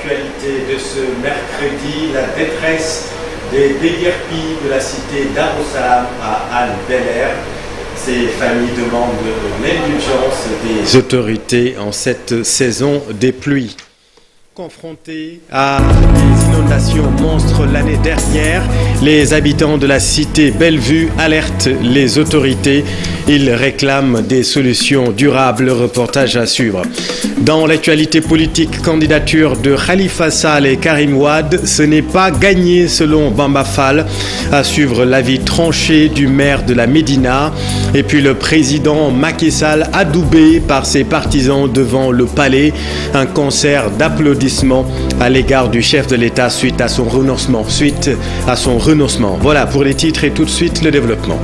l'actualité de ce mercredi, la détresse des déguerpis de la cité Darussalam à Al-Belair. Ces familles demandent l'indulgence des autorités en cette saison des pluies. Confrontés à des inondations monstres l'année dernière, les habitants de la cité Bellevue alertent les autorités. Ils réclament des solutions durables. Reportage à suivre. Dans l'actualité politique, candidature de Khalifa Sall et Karim Wade, ce n'est pas gagné selon Bamba Fall. À suivre l'avis tranché du maire de la Médina. Et puis le président Macky Sall adoubé par ses partisans devant le palais. Un concert d'applaudissements à l'égard du chef de l'État suite à son renoncement. Voilà pour les titres et tout de suite le développement.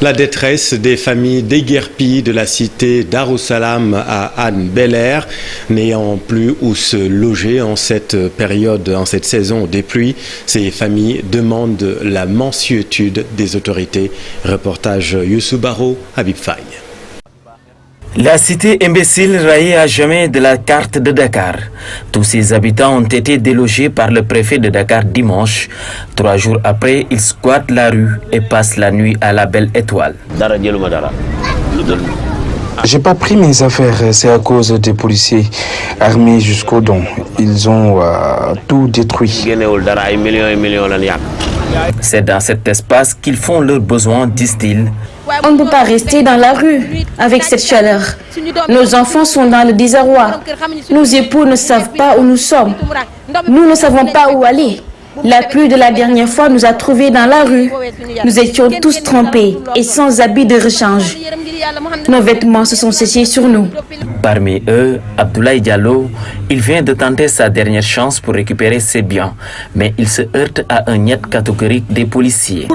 La détresse des familles déguerpies de la cité Darussalam à Al-Belair, n'ayant plus où se loger en cette période, en cette saison des pluies. Ces familles demandent la mansuétude des autorités. Reportage Youssou Baro, Habib Faye. La cité imbécile rayée à jamais de la carte de Dakar. Tous ses habitants ont été délogés par le préfet de Dakar dimanche. 3 jours après, ils squattent la rue et passent la nuit à la Belle Étoile. J'ai pas pris mes affaires, c'est à cause des policiers armés jusqu'aux dents. Ils ont tout détruit. C'est dans cet espace qu'ils font leurs besoins, disent-ils. On ne peut pas rester dans la rue avec cette chaleur. Nos enfants sont dans le désarroi. Nos époux ne savent pas où nous sommes. Nous ne savons pas où aller. La pluie de la dernière fois nous a trouvés dans la rue. Nous étions tous trempés et sans habits de rechange. Nos vêtements se sont séchés sur nous. Parmi eux, Abdoulaye Diallo, il vient de tenter sa dernière chance pour récupérer ses biens, mais il se heurte à un niet catégorique des policiers.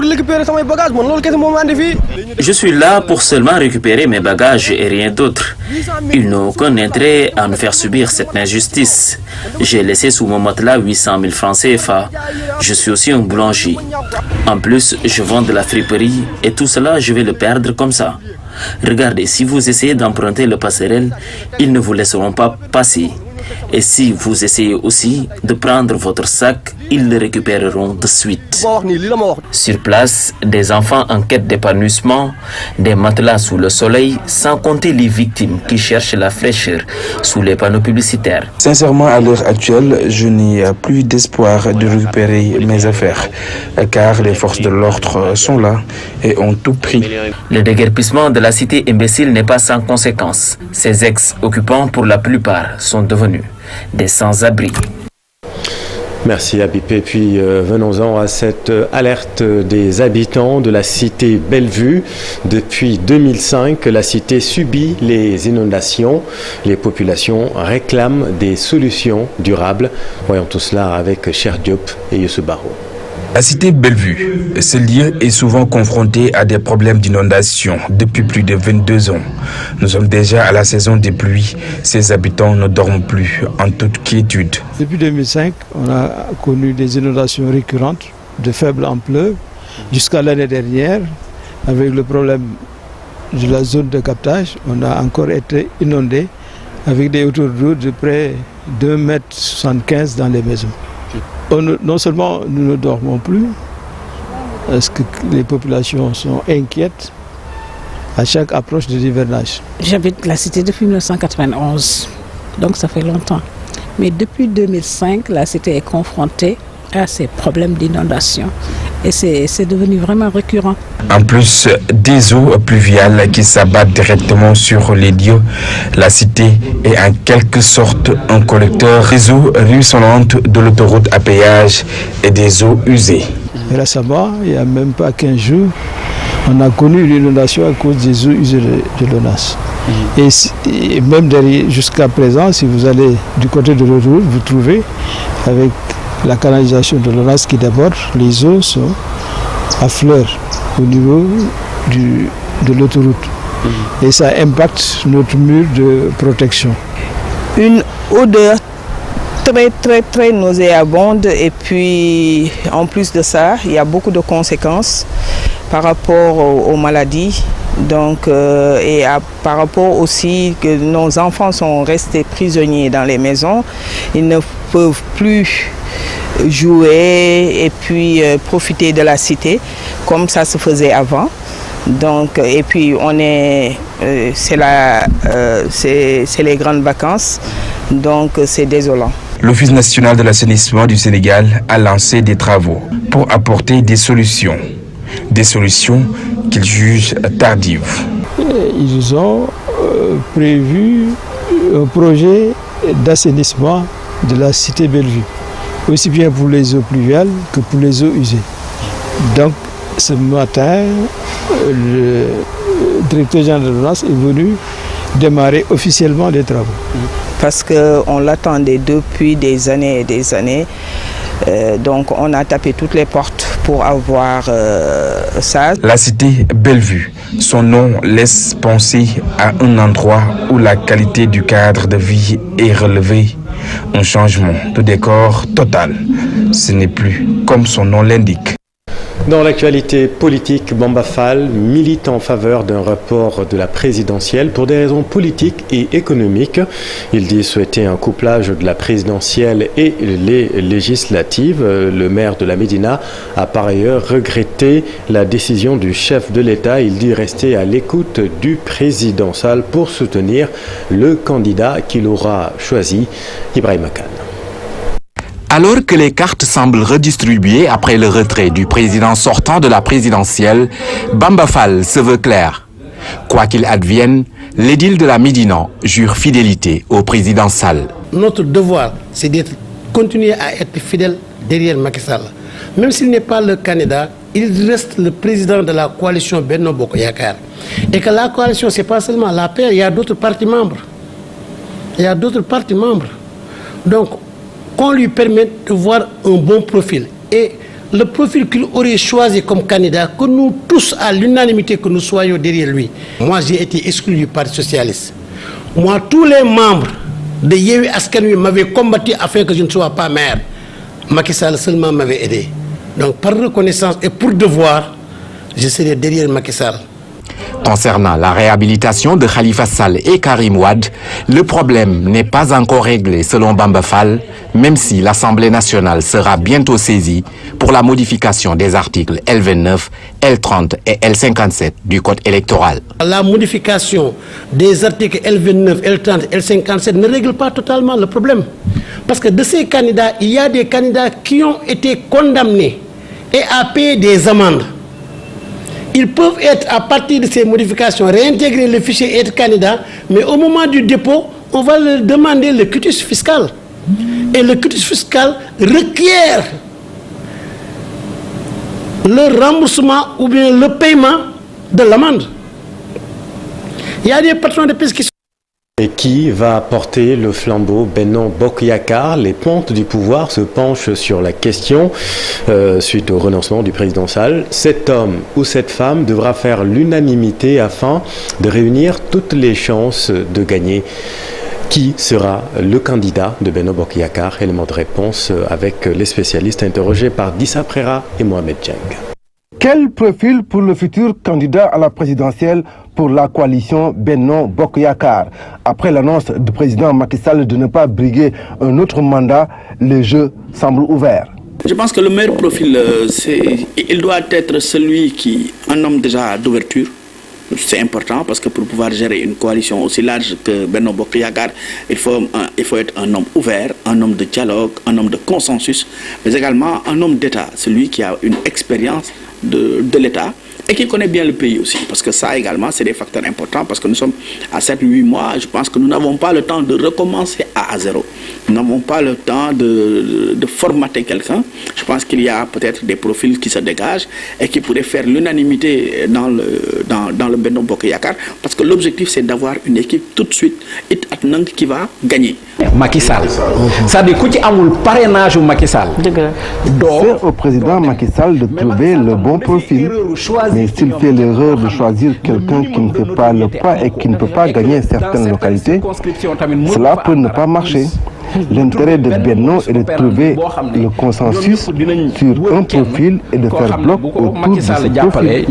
Je suis là pour seulement récupérer mes bagages et rien d'autre. Ils n'ont aucun intérêt à nous faire subir cette injustice. J'ai laissé sous mon matelas 800 000 francs CFA. Je suis aussi un boulanger. En plus, je vends de la friperie et tout cela, je vais le perdre comme ça. Regardez, si vous essayez d'emprunter le passerelle, ils ne vous laisseront pas passer. Et si vous essayez aussi de prendre votre sac, ils le récupéreront de suite. Sur place, des enfants en quête d'épanouissement, des matelas sous le soleil, sans compter les victimes qui cherchent la fraîcheur sous les panneaux publicitaires. Sincèrement, à l'heure actuelle, je n'ai plus d'espoir de récupérer mes affaires, car les forces de l'ordre sont là et ont tout pris. Le déguerpissement de la cité imbécile n'est pas sans conséquences. Ses ex-occupants, pour la plupart, sont devenus des sans-abri. Merci Habib. Et puis venons-en à cette alerte des habitants de la cité Bellevue. Depuis 2005, la cité subit les inondations. Les populations réclament des solutions durables. Voyons tout cela avec Cher Diop et Youssou Baro. La cité Bellevue, ce lieu est souvent confronté à des problèmes d'inondation depuis plus de 22 ans. Nous sommes déjà à la saison des pluies. Ses habitants ne dorment plus en toute quiétude. Depuis 2005, on a connu des inondations récurrentes de faible ampleur jusqu'à l'année dernière. Avec le problème de la zone de captage, on a encore été inondé avec des hauteurs d'eau de près de 1,75 m dans les maisons. Non seulement nous ne dormons plus, parce que les populations sont inquiètes à chaque approche de l'hivernage. J'habite la cité depuis 1991, donc ça fait longtemps. Mais depuis 2005, la cité est confrontée à ces problèmes d'inondation. Et c'est devenu vraiment récurrent. En plus des eaux pluviales qui s'abattent directement sur les lieux, la cité est en quelque sorte un collecteur des eaux ruisselantes de l'autoroute à péage et des eaux usées. Et récemment, il n'y a même pas 15 jours, on a connu l'inondation à cause des eaux usées de l'ONAS. Et même jusqu'à présent, si vous allez du côté de l'autoroute, vous trouvez avec la canalisation de l'ONAS qui déborde, les eaux sont à fleur au niveau de l'autoroute. Et ça impacte notre mur de protection. Une odeur très nauséabonde, et puis en plus de ça, il y a beaucoup de conséquences par rapport aux maladies. Donc, par rapport aussi que nos enfants sont restés prisonniers dans les maisons, ils ne peuvent plus jouer et puis profiter de la cité comme ça se faisait avant. Donc, et puis c'est les grandes vacances, donc c'est désolant. L'Office national de l'assainissement du Sénégal a lancé des travaux pour apporter des solutions qu'il juge tardives. Ils ont prévu un projet d'assainissement de la cité Bellevue, aussi bien pour les eaux pluviales que pour les eaux usées. Donc ce matin, le directeur général de l'ONAS est venu démarrer officiellement les travaux. Parce qu'on l'attendait depuis des années et des années. Donc on a tapé toutes les portes pour avoir ça. La cité Bellevue, son nom laisse penser à un endroit où la qualité du cadre de vie est relevée. Un changement de décor total. Ce n'est plus comme son nom l'indique. Dans l'actualité politique, Bamba Fall milite en faveur d'un report de la présidentielle pour des raisons politiques et économiques. Il dit souhaiter un couplage de la présidentielle et les législatives. Le maire de la Médina a par ailleurs regretté la décision du chef de l'État. Il dit rester à l'écoute du président Sall pour soutenir le candidat qu'il aura choisi, Ibrahima Kane. Alors que les cartes semblent redistribuées après le retrait du président sortant de la présidentielle, Bamba Fall se veut clair. Quoi qu'il advienne, l'édile de la Médina jure fidélité au président Sall. Notre devoir, c'est de continuer à être fidèle derrière Macky Sall. Même s'il n'est pas le candidat, il reste le président de la coalition Benno Bokk Yakaar. Et que la coalition, ce n'est pas seulement la paix, il y a d'autres partis membres. Donc, qu'on lui permette de voir un bon profil. Et le profil qu'il aurait choisi comme candidat, que nous tous, à l'unanimité, que nous soyons derrière lui. Moi, j'ai été exclu du Parti Socialiste. Moi, tous les membres de Yewwi Askan Wi m'avaient combattu afin que je ne sois pas maire. Macky Sall seulement m'avait aidé. Donc, par reconnaissance et pour devoir, je serai derrière Macky Sall. Concernant la réhabilitation de Khalifa Sall et Karim Wade, le problème n'est pas encore réglé selon Bamba Fall, même si l'Assemblée nationale sera bientôt saisie pour la modification des articles L29, L30 et L57 du Code électoral. La modification des articles L29, L30, L57 ne règle pas totalement le problème. Parce que de ces candidats, il y a des candidats qui ont été condamnés et à payer des amendes. Ils peuvent être, à partir de ces modifications, réintégrer le fichier et être candidats, mais au moment du dépôt, on va leur demander le quitus fiscal. Et le quitus fiscal requiert le remboursement ou bien le paiement de l'amende. Il y a des patrons de piste qui sont... Et qui va porter le flambeau? Benno Bokk Yakaar. Les pontes du pouvoir se penchent sur la question suite au renoncement du président Sall. Cet homme ou cette femme devra faire l'unanimité afin de réunir toutes les chances de gagner. Qui sera le candidat de Benno Bokk Yakaar? Élément de réponse avec les spécialistes interrogés par Dissa Prera et Mohamed Dieng. Quel profil pour le futur candidat à la présidentielle pour la coalition Benno Bokk Yakaar? Après l'annonce du président Macky Sall de ne pas briguer un autre mandat, les jeux semblent ouverts. Je pense que le meilleur profil, il doit être celui qui, un homme déjà d'ouverture. C'est important parce que pour pouvoir gérer une coalition aussi large que Benno Bokk Yakaar, il faut être un homme ouvert, un homme de dialogue, un homme de consensus, mais également un homme d'État, celui qui a une expérience de l'État et qui connaît bien le pays aussi, parce que ça également c'est des facteurs importants, parce que nous sommes à 7-8 mois, je pense que nous n'avons pas le temps de recommencer à zéro, nous n'avons pas le temps de formater quelqu'un. Je pense qu'il y a peut-être des profils qui se dégagent et qui pourraient faire l'unanimité dans le Benno Bokk Yakaar, parce que l'objectif c'est d'avoir une équipe tout de suite qui va gagner. Macky Sall, c'est-à-dire que tu as un parrainage Macky Sall. C'est au président Macky Sall de trouver le bon profil. Mais s'il fait l'erreur de choisir quelqu'un qui ne fait pas le pas et qui ne peut pas gagner certaines localités, cela peut ne pas marcher. L'intérêt de Benno est de trouver le consensus sur un profil et de faire bloc autour de ce profil.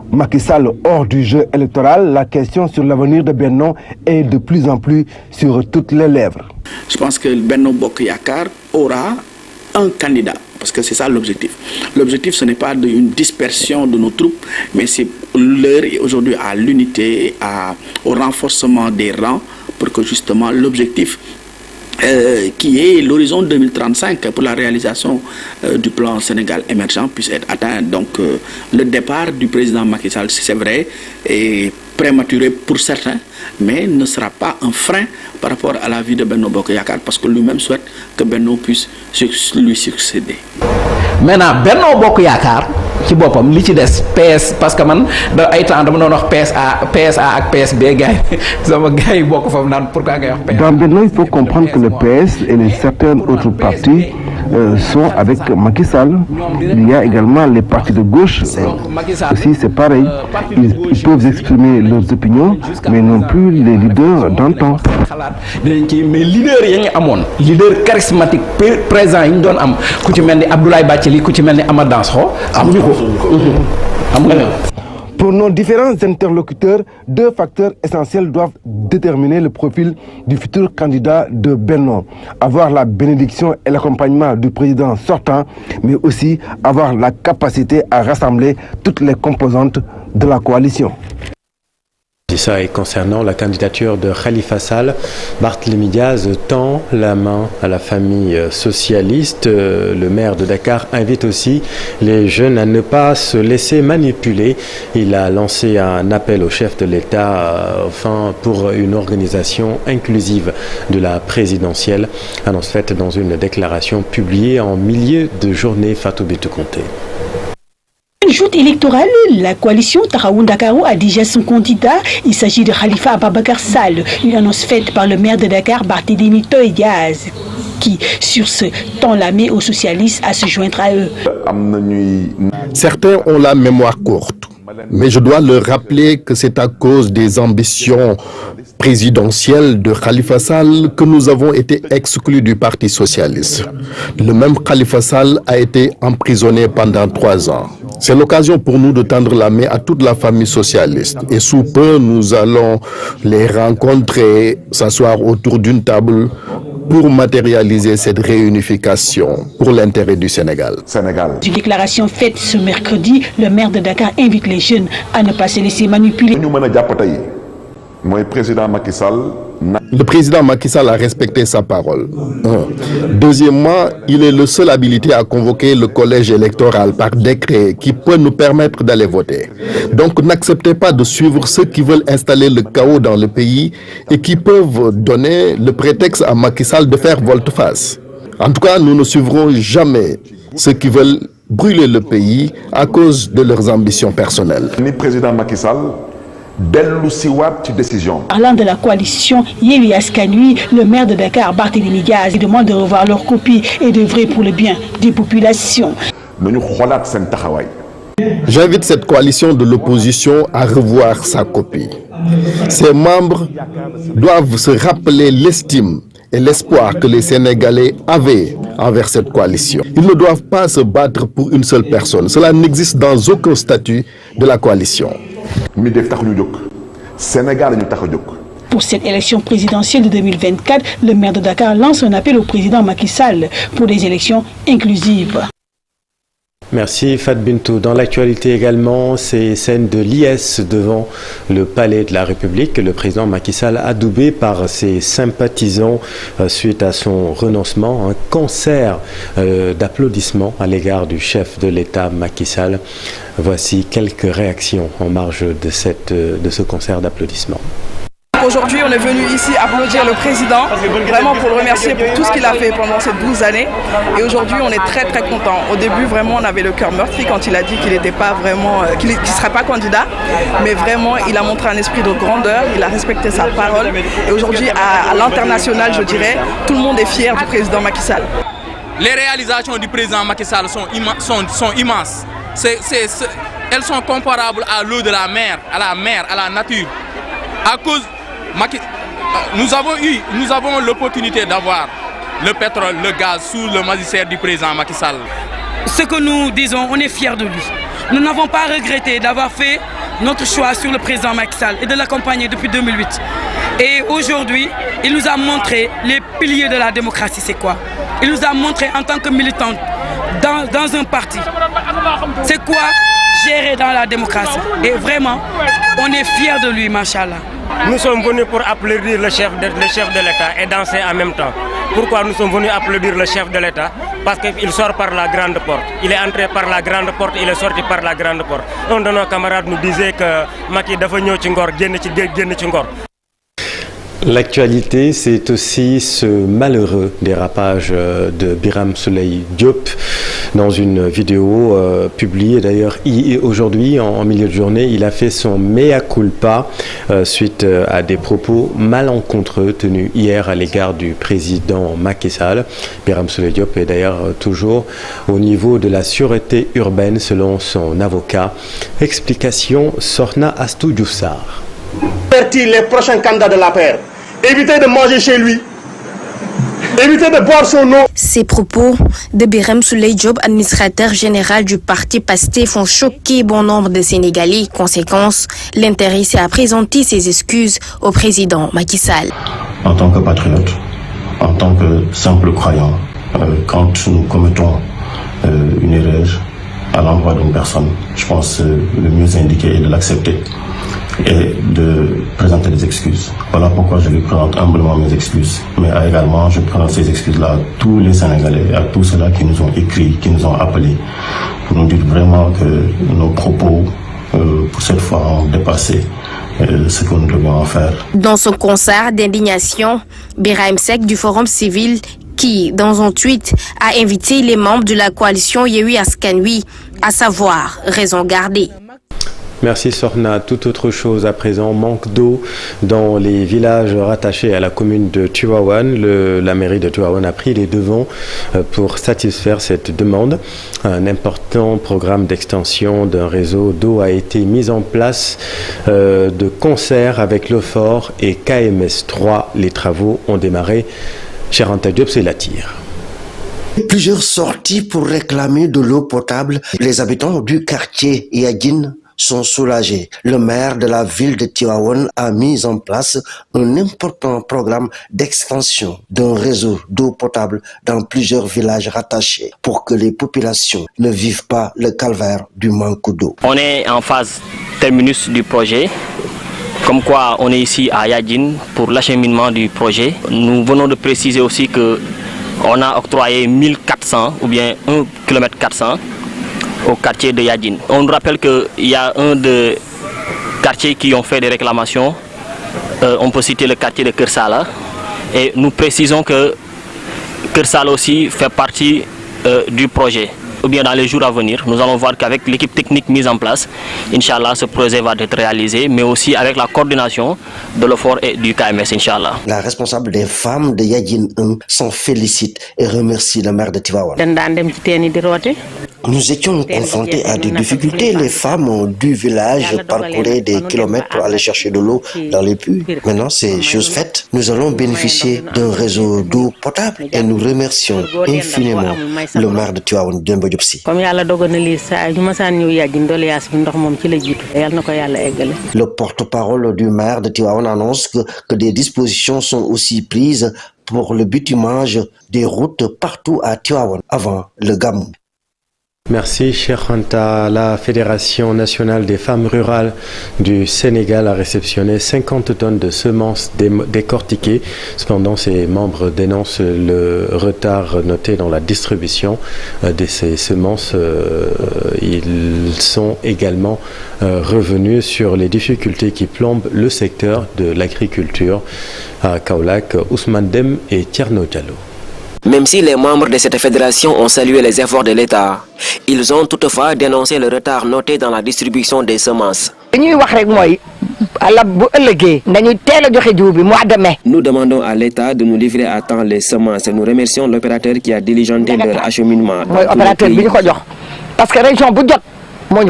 Macky Sall hors du jeu électoral, la question sur l'avenir de Benno est de plus en plus sur toutes les lèvres. Je pense que Benno Bokk Yakaar aura un candidat, parce que c'est ça l'objectif. L'objectif, ce n'est pas une dispersion de nos troupes, mais c'est l'heure aujourd'hui à l'unité, au renforcement des rangs, pour que justement l'objectif qui est l'horizon 2035 pour la réalisation du plan Sénégal émergent puisse être atteint. Donc le départ du président Macky Sall, c'est vrai, est prématuré pour certains, mais ne sera pas un frein par rapport à la vie de Benno Bokk Yakaar, parce que lui-même souhaite que Benno puisse lui succéder. Maintenant Benno Bokk Yakaar ci boppam li ci des PS, parce que man da ay temps dama doon wax PSA ak PSB gars yi sama gars yi bokk foofu naan pourquoi ngay wax PS. Dans Benno, il faut comprendre que le PS et les certains autres partis sont avec Macky Sall. Il y a également les partis de gauche aussi, c'est pareil. Ils peuvent exprimer leurs opinions, mais non plus les leaders d'antan. Mais leader yi ñu amoon leader charismatique présent yi ñu doon am ku ci mel ni Abdoulaye Bathily ku ci mel ni Amath Dansokho amuñu ko. Pour nos différents interlocuteurs, deux facteurs essentiels doivent déterminer le profil du futur candidat de Benno. Avoir la bénédiction et l'accompagnement du président sortant, mais aussi avoir la capacité à rassembler toutes les composantes de la coalition. C'est ça, et concernant la candidature de Khalifa Sall, Barthélémy Diaz tend la main à la famille socialiste. Le maire de Dakar invite aussi les jeunes à ne pas se laisser manipuler. Il a lancé un appel au chef de l'État pour une organisation inclusive de la présidentielle. Annonce faite dans une déclaration publiée en milieu de journée. Fatou Bintou Conté. Une joute électorale, la coalition Taxawu Ndakaaru a déjà son candidat. Il s'agit de Khalifa Ababacar Sall, une annonce faite par le maire de Dakar, Barthélémy Diaz, qui, sur ce, tend la main aux socialistes à se joindre à eux. Certains ont la mémoire courte, mais je dois leur rappeler que c'est à cause des ambitions présidentielle de Khalifa Sall que nous avons été exclus du Parti socialiste. Le même Khalifa Sall a été emprisonné pendant 3 ans. C'est l'occasion pour nous de tendre la main à toute la famille socialiste. Et sous peu, nous allons les rencontrer, s'asseoir autour d'une table pour matérialiser cette réunification pour l'intérêt du Sénégal. Une déclaration faite ce mercredi, le maire de Dakar invite les jeunes à ne pas se laisser manipuler. Le président Macky Sall a respecté sa parole. Deuxièmement, il est le seul habilité à convoquer le collège électoral par décret qui peut nous permettre d'aller voter. Donc n'acceptez pas de suivre ceux qui veulent installer le chaos dans le pays et qui peuvent donner le prétexte à Macky Sall de faire volte-face. En tout cas, nous ne suivrons jamais ceux qui veulent brûler le pays à cause de leurs ambitions personnelles. Ni président Macky Sall Parlant de la coalition Yewwi Askan Wi, le maire de Dakar, Barthélémy Diaz, demande de revoir leur copie et d'œuvrer pour le bien des populations. J'invite cette coalition de l'opposition à revoir sa copie. Ses membres doivent se rappeler l'estime et l'espoir que les Sénégalais avaient envers cette coalition. Ils ne doivent pas se battre pour une seule personne. Cela n'existe dans aucun statut de la coalition. Pour cette élection présidentielle de 2024, le maire de Dakar lance un appel au président Macky Sall pour des élections inclusives. Merci Fat Bintou. Dans l'actualité également, ces scènes de liesse devant le palais de la République. Le président Macky Sall adoubé par ses sympathisants suite à son renoncement. Un concert d'applaudissements à l'égard du chef de l'État Macky Sall. Voici quelques réactions en marge de ce concert d'applaudissements. Aujourd'hui, on est venu ici applaudir le président, vraiment pour le remercier pour tout ce qu'il a fait pendant ces 12 années. Et aujourd'hui, on est très très contents. Au début, vraiment, on avait le cœur meurtri quand il a dit qu'il n'était pas vraiment, qu'il ne serait pas candidat. Mais vraiment, il a montré un esprit de grandeur, il a respecté sa parole. Et aujourd'hui, à l'international, je dirais, tout le monde est fier du président Macky Sall. Les réalisations du président Macky Sall sont immenses. Elles sont comparables à l'eau de la mer, à la nature. À cause nous avons l'opportunité d'avoir le pétrole, le gaz sous le magistère du président Macky Sall. Ce que nous disons, on est fiers de lui. Nous n'avons pas regretté d'avoir fait notre choix sur le président Macky Sall et de l'accompagner depuis 2008. Et aujourd'hui, il nous a montré les piliers de la démocratie, c'est quoi. Il nous a montré en tant que militante dans un parti, c'est quoi gérer dans la démocratie. Et vraiment, on est fiers de lui, machallah. Nous sommes venus pour applaudir le chef de l'État et danser en même temps. Pourquoi nous sommes venus applaudir le chef de l'État? Parce qu'il sort par la grande porte. Il est entré par la grande porte, il est sorti par la grande porte. Un de nos camarades nous disait que Macky dafa ñëw ci ngor, génn ci ngor. L'actualité, c'est aussi ce malheureux dérapage de Birame Souleye Diop dans une vidéo publiée d'ailleurs aujourd'hui en milieu de journée. Il a fait son mea culpa suite à des propos malencontreux tenus hier à l'égard du président Macky Sall. Birame Souleye Diop est d'ailleurs toujours au niveau de la sûreté urbaine selon son avocat. Explication Sorna Astou Diouf Sarr. Avertir les prochains candidats de l'APR. Évitez de manger chez lui. Évitez de boire son eau. Ces propos de Birame Souleye Diop, administrateur général du parti PASTEF, ont choqué bon nombre de Sénégalais. Conséquence, l'intéressé a présenté ses excuses au président Macky Sall. En tant que patriote, en tant que simple croyant, quand nous commettons une erreur à l'endroit d'une personne, je pense que le mieux indiqué est de l'accepter et de présenter des excuses. Voilà pourquoi je lui présente humblement mes excuses. Mais également, je présente ces excuses-là à tous les Sénégalais, à tous ceux-là qui nous ont écrit, qui nous ont appelés, pour nous dire vraiment que nos propos, pour cette fois, ont dépassé ce que nous devions en faire. Dans son concert d'indignation, Birahim Seck du Forum civil, qui, dans un tweet, a invité les membres de la coalition Yewwi Askan Wi à savoir raison garder. Merci Sorna. Toute autre chose à présent, manque d'eau dans les villages rattachés à la commune de Tivaouane. La mairie de Tivaouane a pris les devants pour satisfaire cette demande. Un important programme d'extension d'un réseau d'eau a été mis en place de concert avec l'OFOR et KMS 3. Les travaux ont démarré. Cheranta Diop, c'est la tire. Plusieurs sorties pour réclamer de l'eau potable. Les habitants du quartier Yadjin sont soulagés. Le maire de la ville de Tivaouane a mis en place un important programme d'extension d'un réseau d'eau potable dans plusieurs villages rattachés pour que les populations ne vivent pas le calvaire du manque d'eau. On est en phase terminus du projet. Comme quoi, on est ici à Yadjin pour l'acheminement du projet. Nous venons de préciser aussi que on a octroyé 1400 ou bien 1 km 400 au quartier de Yadjin. On nous rappelle qu'il y a un des quartiers qui ont fait des réclamations. On peut citer le quartier de Kersala. Et nous précisons que Kersala aussi fait partie du projet. Ou bien dans les jours à venir, nous allons voir qu'avec l'équipe technique mise en place, Inch'Allah, ce projet va être réalisé, mais aussi avec la coordination de l'OFOR et du KMS, Inch'Allah. La responsable des femmes de Yadjin 1 s'en félicite et remercie le maire de Tivaouane. Nous étions confrontés à des difficultés. Les femmes du village parcouraient des kilomètres pour aller chercher de l'eau dans les puits. Maintenant, c'est chose faite. Nous allons bénéficier d'un réseau d'eau potable et nous remercions infiniment le maire de Tivaouane, Demba Diop Sy. Le porte-parole du maire de Tivaouane annonce que des dispositions sont aussi prises pour le bitumage des routes partout à Tivaouane avant le Gamou. Merci, cher Hanta. La Fédération nationale des femmes rurales du Sénégal a réceptionné 50 tonnes de semences décortiquées. Cependant, ses membres dénoncent le retard noté dans la distribution de ces semences. Ils sont également revenus sur les difficultés qui plombent le secteur de l'agriculture à Kaolack, Ousmane Dem et Tierno Diallo. Même si les membres de cette fédération ont salué les efforts de l'État, ils ont toutefois dénoncé le retard noté dans la distribution des semences. Nous demandons à l'État de nous livrer à temps les semences. Nous remercions l'opérateur qui a diligenté leur acheminement. En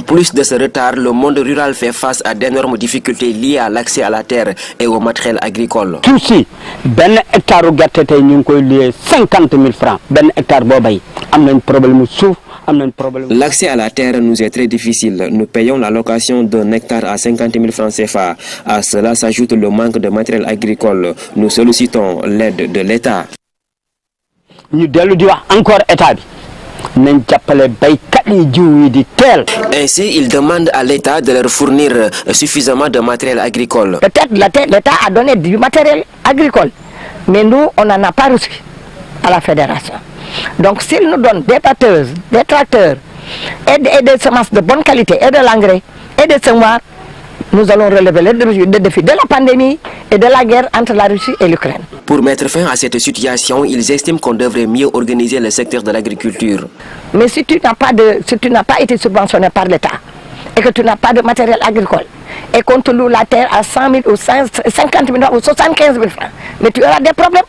plus de ce retard, le monde rural fait face à d'énormes difficultés liées à l'accès à la terre et au matériel agricole. Tousi, ben hectare gerte tay ñu koy lié 50 000 francs. Ben hectare bo bay am nañ problème souf. L'accès à la terre nous est très difficile. Nous payons la location d'un hectare à 50 000 francs CFA. À cela s'ajoute le manque de matériel agricole. Nous sollicitons l'aide de l'État. Ainsi, ils demandent à l'État de leur fournir suffisamment de matériel agricole. Peut-être l'État a donné du matériel agricole, mais nous, on n'en a pas reçu à la fédération. Donc s'ils nous donnent des batteuses, des tracteurs et des semences de bonne qualité et de l'engrais et des semoirs, nous allons relever le défi de la pandémie et de la guerre entre la Russie et l'Ukraine. Pour mettre fin à cette situation, ils estiment qu'on devrait mieux organiser le secteur de l'agriculture. Mais si tu n'as pas été subventionné par l'État et que tu n'as pas de matériel agricole et qu'on te loue la terre à 100 000 ou 50 000 ou 75 000 francs, mais tu auras des problèmes.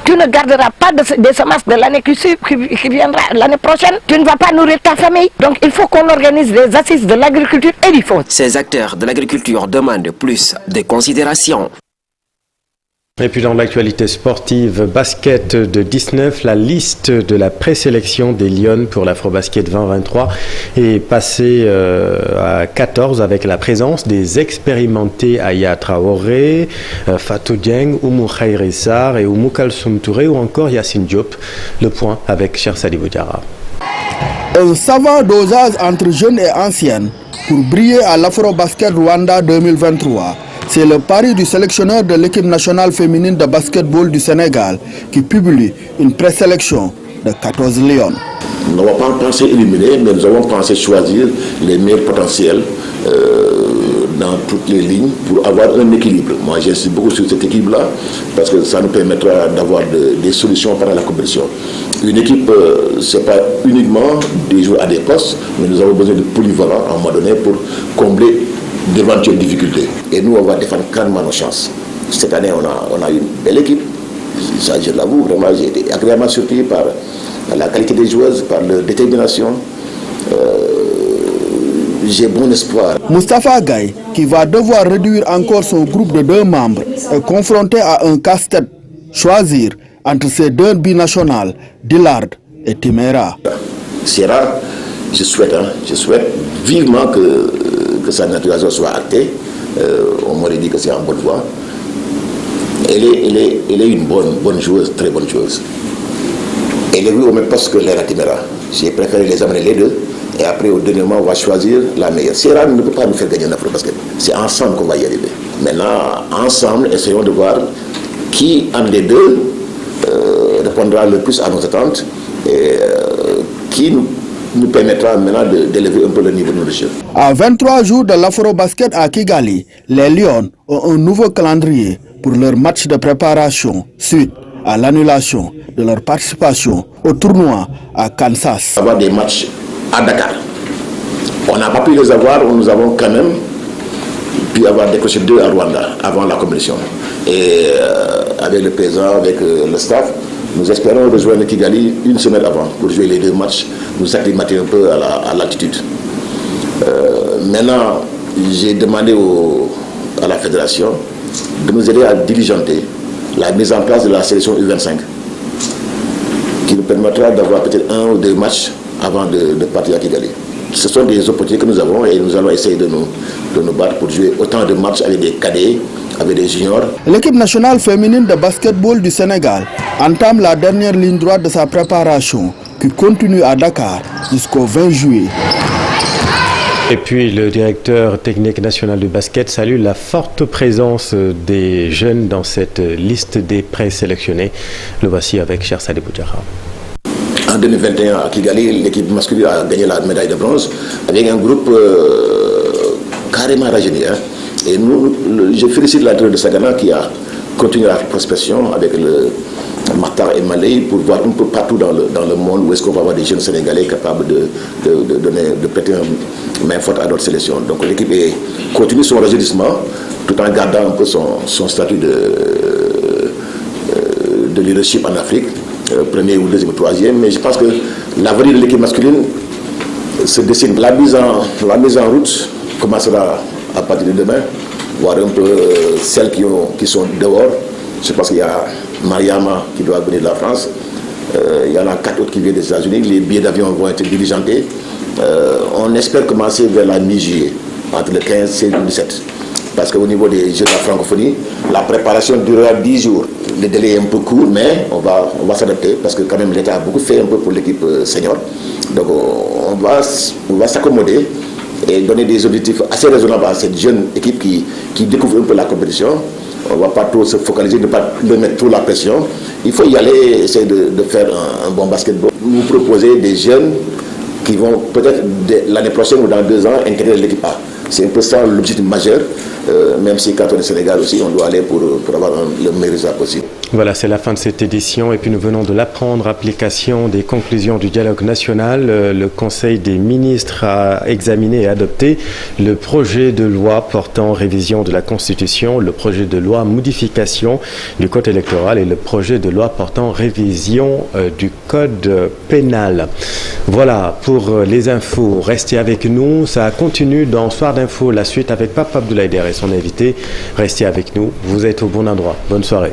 Tu ne garderas pas des semences de l'année qui viendra l'année prochaine. Tu ne vas pas nourrir ta famille. Donc il faut qu'on organise les assises de l'agriculture et du foncier. Ces acteurs de l'agriculture demandent plus de considération. Et puis dans l'actualité sportive, basket de 19, la liste de la présélection des Lions pour l'Afrobasket 2023 est passée à 14 avec la présence des expérimentés Aya Traoré, Fatou Dieng, Oumou Khairi Sarr et Oumou Kalsoum Touré ou encore Yacine Diop. Le point avec Cher Sadibou Diarra. Un savant dosage entre jeunes et anciennes pour briller à l'Afrobasket Rwanda 2023. C'est le pari du sélectionneur de l'équipe nationale féminine de basketball du Sénégal qui publie une présélection de 14 Lions. Nous n'avons pas pensé éliminer, mais nous avons pensé choisir les meilleurs potentiels dans toutes les lignes pour avoir un équilibre. Moi, j'insiste beaucoup sur cet équilibre-là parce que ça nous permettra d'avoir des solutions pendant la compétition. Une équipe, ce n'est pas uniquement des joueurs à des postes, mais nous avons besoin de polyvalents à un moment donné pour combler d'éventuelles difficultés. Et nous, on va défendre calmement nos chances. Cette année, on a une belle équipe. Ça, je l'avoue, vraiment, j'ai été agréablement surpris par la qualité des joueuses, par leur détermination. J'ai bon espoir. Moustapha Gaye, qui va devoir réduire encore son groupe de 2 membres, est confronté à un casse-tête. Choisir entre ces 2 binationales, Dillard et Timera. C'est rare, je souhaite vivement que sa naturalisation soit actée. On m'aurait dit que c'est en bonne voie. Elle est une bonne joueuse, très bonne joueuse. Elle est vue au même poste que Léra Timera. J'ai préféré les amener les deux. Et après, au dernier moment, on va choisir la meilleure. Sierra ne peut pas nous faire gagner un Afrobasket. C'est ensemble qu'on va y arriver. Maintenant, ensemble, essayons de voir qui, en les deux, répondra le plus à nos attentes et qui nous permettra maintenant d'élever un peu le niveau de notre jeu. À 23 jours de l'Afrobasket à Kigali, les Lions ont un nouveau calendrier pour leur match de préparation suite à l'annulation de leur participation au tournoi à Kansas. Avoir des matchs à Dakar. On n'a pas pu les avoir, nous avons quand même pu avoir décroché 2 à Rwanda avant la compétition. Et avec le président, avec le staff, nous espérons rejoindre Kigali une semaine avant pour jouer les 2 matchs, nous acclimater un peu à l'altitude. Maintenant, j'ai demandé à la fédération de nous aider à diligenter la mise en place de la sélection U25 qui nous permettra d'avoir peut-être 1 ou 2 matchs avant de partir à Kigali. Ce sont des opportunités que nous avons et nous allons essayer de nous battre pour jouer autant de matchs avec des cadets, avec des juniors. L'équipe nationale féminine de basketball du Sénégal entame la dernière ligne droite de sa préparation qui continue à Dakar jusqu'au 20 juillet. Et puis le directeur technique national du basket salue la forte présence des jeunes dans cette liste des présélectionnés. Le voici avec Cher Sadibou Diarra. En 2021, à Kigali, l'équipe masculine a gagné la médaille de bronze avec un groupe carrément rajeuni. Et je félicite l'entraîneur de Sagana qui a continué la prospection avec le Matar et Malay pour voir un peu partout dans le monde où est-ce qu'on va avoir des jeunes Sénégalais capables de prêter main forte à notre sélection. Donc l'équipe continue son rajeunissement tout en gardant un peu son statut de leadership en Afrique. Premier ou deuxième ou troisième, mais je pense que L'avenir de l'équipe masculine se dessine. La mise en route commencera à partir de demain, voir un peu celles qui sont dehors. Je pense qu'il y a Mariama qui doit venir de la France. Il y en a 4 autres qui viennent des États-Unis. Les billets d'avion vont être diligentés. On espère commencer vers la mi-juillet, entre le 15 et le 17. Parce qu'au niveau des Jeux de la francophonie, la préparation durera 10 jours. Le délai est un peu court, mais on va s'adapter parce que quand même l'État a beaucoup fait un peu pour l'équipe senior. Donc on va s'accommoder et donner des objectifs assez raisonnables à cette jeune équipe qui découvre un peu la compétition. On ne va pas trop se focaliser, ne pas leur mettre trop la pression. Il faut y aller, essayer de faire un bon basketball. Nous proposer des jeunes qui vont peut-être l'année prochaine ou dans 2 ans intégrer l'équipe A. C'est un peu ça l'objectif majeur, même si quand on est au Sénégal aussi, on doit aller pour avoir le meilleur résultat possible. Voilà, c'est la fin de cette édition et puis nous venons de l'apprendre, application des conclusions du dialogue national. Le Conseil des ministres a examiné et adopté le projet de loi portant révision de la Constitution, le projet de loi modification du code électoral et le projet de loi portant révision du code pénal. Voilà pour les infos. Restez avec nous, ça continue dans Soir d'Info, la suite avec Pape Abdoulaye Der et son invité. Restez avec nous, vous êtes au bon endroit. Bonne soirée.